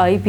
IP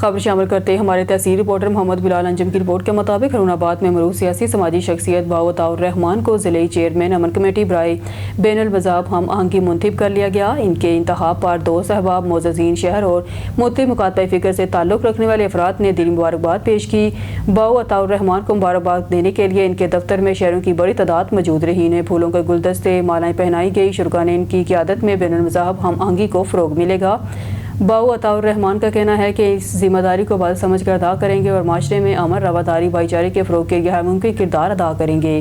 خبر شامل کرتے ہمارے تحصیل رپورٹر محمد بلال انجم کی رپورٹ کے مطابق ہرون آباد میں معروف سیاسی سماجی شخصیت باؤ عطاء الرحمان کو ضلعی چیئرمین امن کمیٹی برائے بین المذاہب ہم آہنگی منتخب کر لیا گیا۔ ان کے انتخاب پر دو صحباب معززین شہر اور مختلف مکاتبہ فکر سے تعلق رکھنے والے افراد نے دلی مبارکباد پیش کی۔ باؤ عطاء الرحمان کو مبارکباد دینے کے لیے ان کے دفتر میں شہریوں کی بڑی تعداد موجود رہی۔ انہیں پھولوں کے گلدستے، مالائیں پہنائی گئی۔ شرکا نے ان کی قیادت میں بین المذاہب ہم آہنگی کو فروغ ملے گا۔ باؤ عطاء الرحمان کا کہنا ہے کہ اس ذمہ داری کو بال سمجھ کر ادا کریں گے اور معاشرے میں امن، رواداری، بھائی چارے کے فروغ کے لیے ہر ممکن کردار ادا کریں گے۔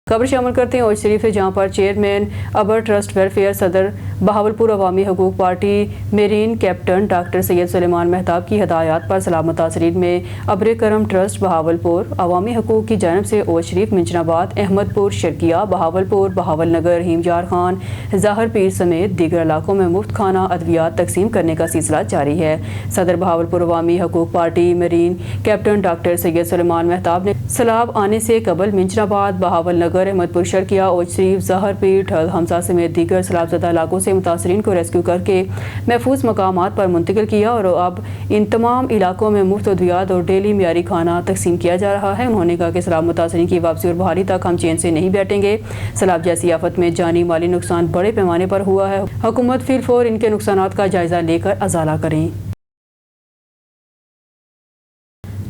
خبر شامل کرتے ہیں اوج شریف سے، جہاں پر چیئرمین ابر ٹرسٹ ویلفیئر صدر بہاولپور عوامی حقوق party marine captain doctor Syed Sulaiman Mahtab کی ہدایات پر سلام متاثرین میں ابر کرم ٹرسٹ بہاولپور عوامی حقوق کی جانب سے اوج شریف، منچن آباد، احمد پور، شرکیہ، بہاولپور، بہاول نگر، رحیم یار خان، ظاہر پیر سمیت دیگر علاقوں میں مفت کھانا ادویات تقسیم کرنے کا سلسلہ جاری ہے۔ صدر بہاولپور عوامی حقوق party marine captain doctor Syed Sulaiman Mahtab نے سیلاب آنے سے قبل منچن آباد، بہاول نگر، احمد پور، شرکیہ، اوج شریف، ظاہر پیر، ٹھل، حمزہ سمیت دیگر سیلاب زدہ علاقوں سے متاثرین کو ریسکیو کر کے محفوظ مقامات پر منتقل کیا اور اب ان تمام علاقوں میں مفت ادویات اور ڈیلی معیاری کھانا تقسیم کیا جا رہا ہے۔ انہوں نے کہا کہ سیلاب متاثرین کی واپسی اور بحالی تک ہم چین سے نہیں بیٹھیں گے۔ سیلاب جیسی آفت میں جانی مالی نقصان بڑے پیمانے پر ہوا ہے۔ حکومت فی الفور ان کے نقصانات کا جائزہ لے کر ازالہ کریں۔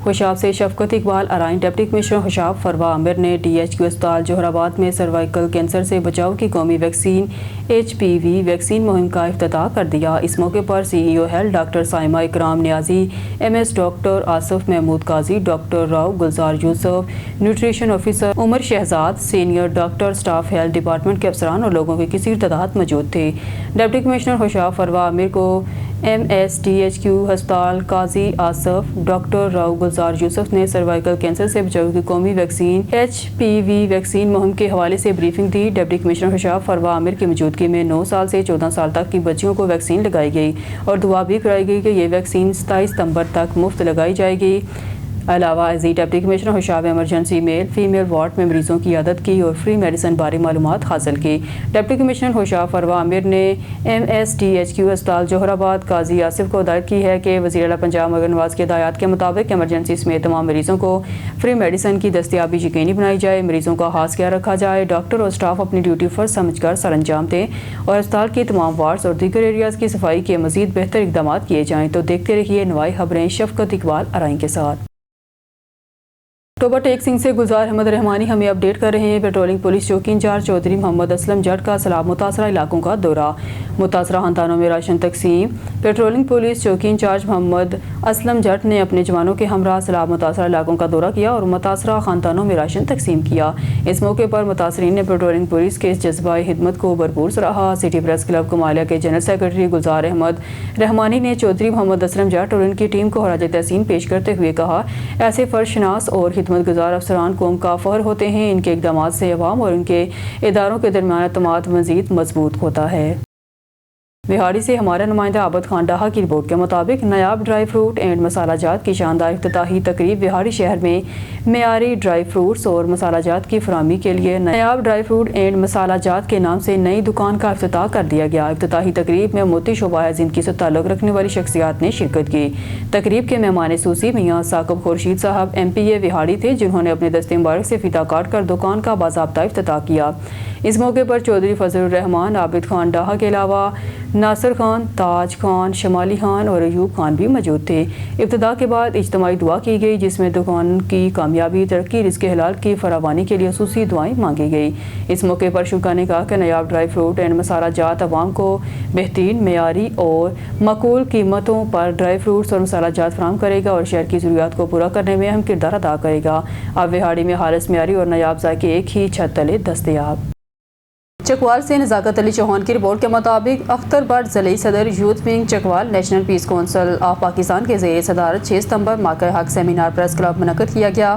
خوشاب سے شفقت اقبال ارائن ڈپٹی کمشنر خوشاب فروا عامر نے ڈی ایچ کیو اسپتال جوہر آباد میں سروائیکل کینسر سے بچاؤ کی قومی ویکسین HPV ویکسین مہم کا افتتاح کر دیا۔ اس موقع پر CEO health doctor Saima Ikram Niazi, MS doctor Asif Mehmood Qazi, doctor Rao Gulzar Yousaf, nutrition officer Umar Shahzad, senior doctor, staff health department کے افسران اور لوگوں کی کثیر تعداد موجود تھے۔ ڈپٹی کمشنر خوشاب فروا عامر کو MSDHQ ہسپتال قاضی آصف، ڈاکٹر راؤ گلزار یوسف نے سروائیکل کینسر سے بچاؤ کی قومی ویکسین HPV ویکسین مہم کے حوالے سے بریفنگ دی۔ ڈپٹی کمشنر خوشاب فروا عامر کی موجودگی میں 9 سال سے 14 سال تک کی بچیوں کو ویکسین لگائی گئی اور دعا بھی کرائی گئی کہ یہ ویکسین 27 ستمبر تک مفت لگائی جائے گی۔ علاوہ ازیں deputy commissioner Khushab emergency male female ward میں مریضوں کی عیادت کی اور فری میڈیسن بارے معلومات حاصل کی۔ ڈپٹی کمشنر خوشاب فروا عامر نے MSDHQ ہسپتال جوہر آباد قاضی آصف کو ہدایت کی ہے کہ وزیر اعلیٰ پنجاب مگر نواز کی ہدایات کے مطابق ایمرجنسی سمیت تمام مریضوں کو فری میڈیسن کی دستیابی یقینی بنائی جائے، مریضوں کا خاص خیال رکھا جائے، ڈاکٹر اور اسٹاف اپنی ڈیوٹی فرض سمجھ کر سر انجام دیں اور ہسپتال کی تمام وارڈز اور دیگر ایریاز کی صفائی کے مزید بہتر اقدامات کیے جائیں۔ تو دیکھتے رہیے نوائی خبریں شفقت اقبال ارائن کے ساتھ۔ اکتوبر ٹیک سنگھ سے گلزار احمد رحمانی ہمیں اپڈیٹ کر رہے ہیں۔ پیٹرولنگ پولیس چوکی انچارج چودھری محمد اسلم جٹ کا سیلاب متاثرہ علاقوں کا دورہ، متاثرہ خاندانوں میں راشن تقسیم۔ پیٹرولنگ پولیس چوکی انچارج محمد اسلم جٹ نے اپنے جوانوں کے ہمراہ سیلاب متاثرہ علاقوں کا دورہ کیا اور متاثرہ خاندانوں میں راشن تقسیم کیا۔ اس موقع پر متاثرین نے پیٹرولنگ پولیس کے اس جذبہ خدمت کو بھرپور سراہا۔ سٹی پریس کلب کمالیہ کے جنرل سیکرٹری گلزار احمد رحمانی نے چودھری محمد اسلم جٹ اور ان کی ٹیم کو خراج تحسین پیش کرتے ہوئے کہا، ایسے فرض شناس اور خدمت گزار افسران قوم کا فخر ہوتے ہیں۔ ان کے اقدامات سے عوام اور ان کے اداروں کے درمیان اعتماد مزید مضبوط ہوتا ہے۔ وہاڑی سے ہمارا نمائندہ عابد خان ڈاہا کی رپورٹ کے مطابق نایاب ڈرائی فروٹ اینڈ مسالہ جات کی شاندار افتتاحی تقریب وہاڑی شہر میں معیاری ڈرائی فروٹس اور مسالہ جات کی فراہمی کے لیے نایاب ڈرائی فروٹ اینڈ مسالہ جات کے نام سے نئی دکان کا افتتاح کر دیا گیا۔ افتتاحی تقریب میں موتی شعبہ زندگی سے تعلق رکھنے والی شخصیات نے شرکت کی۔ تقریب کے مہمان خصوصی میاں ثاقب خورشید صاحب MPA وہاڑی تھے، جنہوں نے اپنے دستے مبارک سے فیتہ کاٹ کر دکان کا باضابطہ افتتاح کیا۔ اس موقع پر چودھری فضل الرحمان، عابد خان ڈاہا کے علاوہ ناصر خان، تاج خان، شمالی خان اور ایوب خان بھی موجود تھے۔ ابتدا کے بعد اجتماعی دعا کی گئی، جس میں دکان کی کامیابی، ترقی، رزق حلال کی فراوانی کے لیے خصوصی دعائیں مانگی گئی۔ اس موقع پر شرکا نے کہا کہ نایاب ڈرائی فروٹ اینڈ مسالہ جات عوام کو بہترین، معیاری اور معقول قیمتوں پر ڈرائی فروٹس اور مسالہ جات فراہم کرے گا اور شہر کی ضروریات کو پورا کرنے میں اہم کردار ادا کرے گا۔ اب وہاڑی میں خالص، معیاری اور نایاب ذائقے ایک ہی چھت تلے دستیاب۔ چکوال سے نزاکت علی چوہان کی رپورٹ کے مطابق اختر بٹ ضلعی صدر youth wing Chakwal national peace council of Pakistan کے زیر صدارت 6 ستمبر موقع حق سیمینار پریس کلب منعقد کیا گیا۔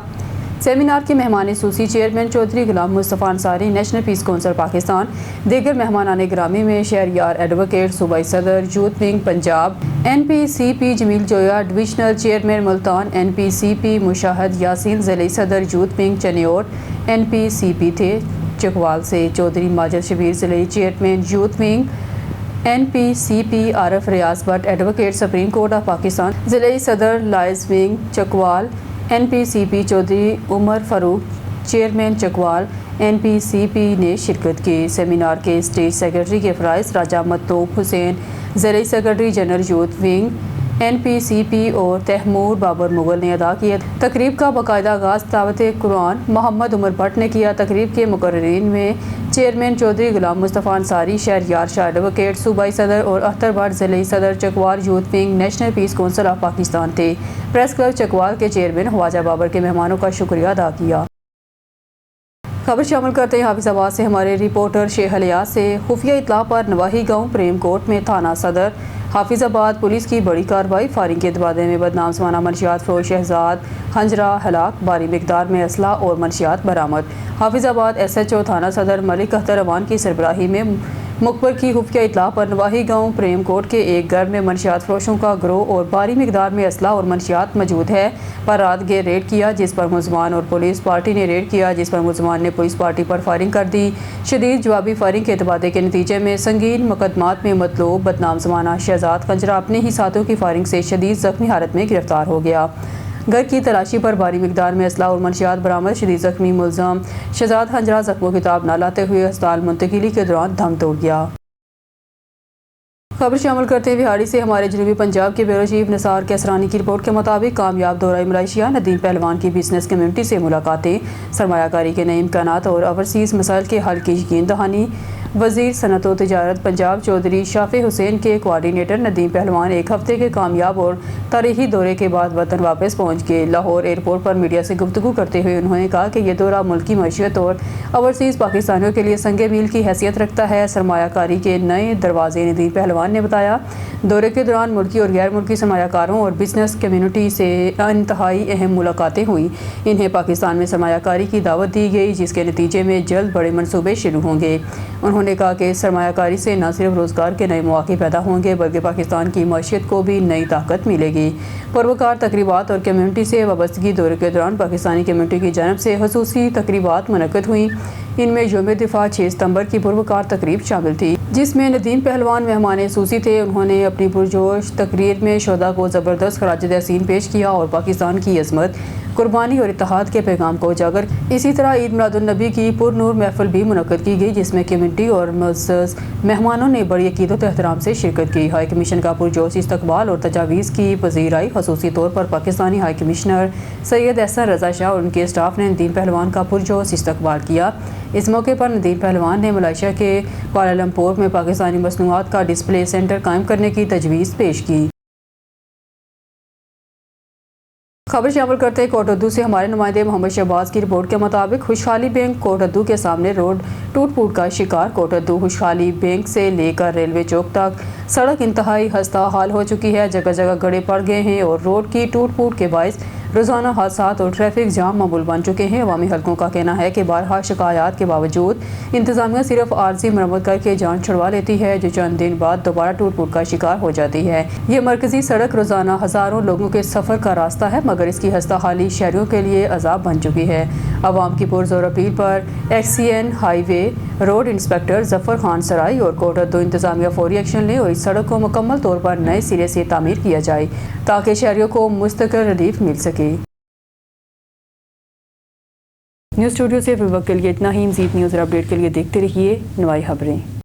سیمینار کے مہمان خصوصی chairman Chaudhry Ghulam Mustafa Ansari, national peace council Pakistan, دیگر مہمانان گرامی میں شہریار ایڈوکیٹ، صوبائی صدر youth wing Punjab, NPCP Jameel Joya, divisional chairman Multan NPCP Mushahid Yasin, ضلعی صدر یوتھ ونگ چنیوٹ NPCP تھے۔ چکوال سے چودھری ماجد شبیر، ضلعی chairman youth wing NPCP Arif Riaz Butt advocate supreme court of Pakistan ضلعی صدر lawyers wing Chakwal NPCP Chaudhry Umar Farooq chairman Chakwal NPCP نے شرکت کی۔ سیمینار کے اسٹیٹ سیکرٹری کے فرائض راجہ متوب حسین، ضلعی secretary general youth wing NPCP اور تیمور بابر مغل نے ادا کیا۔ تقریب کا باقاعدہ آغاز تلاوت قرآن محمد عمر بٹ نے کیا۔ تقریب کے مقررین میں چیئرمین چودھری غلام مصطفیٰ انصاری، شہریار شاہ ایڈوکیٹ صوبائی صدر اور اختر بٹ ضلعی صدر Chakwal youth wing national peace council of Pakistan تھے۔ پریس کلب چکوال کے چیئرمین خواجہ بابر کے مہمانوں کا شکریہ ادا کیا۔ خبر شامل کرتے ہیں حافظ آباد سے ہمارے رپورٹر شیخ الیاس سے۔ خفیہ اطلاع پر نواحی گاؤں پریم کوٹ میں تھانہ صدر حافظ آباد پولیس کی بڑی کارروائی۔ فائرنگ کے تبادلے میں بدنام زمانہ منشیات فروش شہزاد ہنجرہ ہلاک، بھاری مقدار میں اسلحہ اور منشیات برآمد۔ حافظ آباد SHO تھانہ صدر ملک اختر امان کی سربراہی میں مخبر کی خفیہ اطلاع پر نواحی گاؤں پریم کوٹ کے ایک گھر میں منشیات فروشوں کا گروہ اور بھاری مقدار میں اسلحہ اور منشیات موجود ہے پر رات گیر ریڈ کیا، جس پر ملزمان اور پولیس پارٹی نے ریڈ کیا، جس پر ملزمان نے پولیس پارٹی پر فائرنگ کر دی۔ شدید جوابی فائرنگ کے تبادلے کے نتیجے میں سنگین مقدمات میں مطلوب بدنام زمانہ شہزاد ہنجرہ اپنے ہی ساتھیوں کی فائرنگ سے شدید زخمی حالت میں گرفتار ہو گیا۔ گھر کی تلاشی پر بھاری مقدار میں اسلحہ اور منشیات برآمد۔ شدید زخمی ملزم شہزاد ہنجرہ زخموں کی تاب نہ لاتے ہوئے ہسپتال منتقلی کے دوران دم توڑ گیا۔ خبر شامل کرتے ہیں بہاڑی سے ہمارے جنوبی پنجاب کے بیورو چیف نثار کیسرانی کی رپورٹ کے مطابق کامیاب دورہ ملائیشیا، ندیم پہلوان کی بزنس کمیونٹی سے ملاقاتیں، سرمایہ کاری کے نئے امکانات اور اوورسیز مسائل کے حل کی یقین دہانی۔ وزیر صنعت و تجارت پنجاب چودھری شافع حسین کے کوارڈینیٹر ندیم پہلوان ایک ہفتے کے کامیاب اور تاریخی دورے کے بعد وطن واپس پہنچ گئے۔ لاہور ایئرپورٹ پر میڈیا سے گفتگو کرتے ہوئے انہوں نے کہا کہ یہ دورہ ملکی معیشت اور اوورسیز پاکستانیوں کے لیے سنگ میل کی حیثیت رکھتا ہے۔ سرمایہ کاری کے نئے دروازے ندیم پہلوان نے بتایا۔ دورے کے دوران ملکی اور غیر ملکی سرمایہ کاروں اور بزنس کمیونٹی سے انتہائی اہم ملاقاتیں ہوئیں۔ انہیں پاکستان میں سرمایہ کاری کی دعوت دی گئی، جس کے نتیجے میں جلد بڑے منصوبے شروع ہوں گے۔ انہوں نے کہا کہ سرمایہ کاری سے نہ صرف روزگار کے نئے مواقع پیدا ہوں گے بلکہ پاکستان کی معیشت کو بھی نئی طاقت ملے گی۔ پروکار تقریبات اور کمیونٹی سے وابستگی دورے کے دوران پاکستانی کمیونٹی کی جانب سے خصوصی تقریبات منعقد ہوئیں۔ ان میں یوم دفاع 6 ستمبر کی پروکار تقریب شامل تھی، جس میں ندیم پہلوان مہمان خصوصی تھے۔ انہوں نے اپنی پرجوش تقریر میں شہداء کو زبردست خراج تحسین پیش کیا اور پاکستان کی عظمت، قربانی اور اتحاد کے پیغام کو اجاگر۔ اسی طرح عید میلاد النبی کی پرنور محفل بھی منعقد کی گئی، جس میں کمیونٹی اور معزز مہمانوں نے بڑی عقیدت و احترام سے شرکت کی۔ ہائی کمیشن کا پرجوش استقبال اور تجاویز کی پذیرائی۔ خصوصی طور پر پاکستانی ہائی کمشنر سید احسن رضا شاہ اور ان کے اسٹاف نے ندیم پہلوان کا پرجوش استقبال کیا۔ اس موقع پر ندیم پہلوان نے ملائیشیا کے کوالالمپور میں پاکستانی مصنوعات کا ڈسپلے سینٹر قائم کرنے کی تجویز پیش کی۔ خبر شامل کرتے ہیں کوٹدو سے ہمارے نمائندے محمد شہباز کی رپورٹ کے مطابق خوشحالی بینک کوٹدو کے سامنے روڈ ٹوٹ پھوٹ کا شکار۔ کوٹدو خوشحالی بینک سے لے کر ریلوے چوک تک سڑک انتہائی خستہ حال ہو چکی ہے۔ جگہ جگہ گڑھے پڑ گئے ہیں اور روڈ کی ٹوٹ پھوٹ کے باعث روزانہ حادثات اور ٹریفک جام معمول بن چکے ہیں۔ عوامی حلقوں کا کہنا ہے کہ بارہا شکایات کے باوجود انتظامیہ صرف عارضی مرمت کر کے جان چھڑوا لیتی ہے، جو چند دن بعد دوبارہ ٹوٹ پھوٹ کا شکار ہو جاتی ہے۔ یہ مرکزی سڑک روزانہ ہزاروں لوگوں کے سفر کا راستہ ہے، مگر اس کی خستہ حالی شہریوں کے لیے عذاب بن چکی ہے۔ عوام کی پرزور اپیل پر XCN ہائی وے روڈ انسپکٹر ظفر خان سرائی اور کوٹدو انتظامیہ فوری ایکشن لیں اور اس سڑک کو مکمل طور پر نئے سرے سے تعمیر کیا جائے تاکہ شہریوں کو مستقل ریلیف مل سکے۔ نیوز اسٹوڈیو سے فی الوقت کے لیے اتنا ہی۔ مزید نیوز اور اپڈیٹ کے لیے دیکھتے رہیے نوائی خبریں۔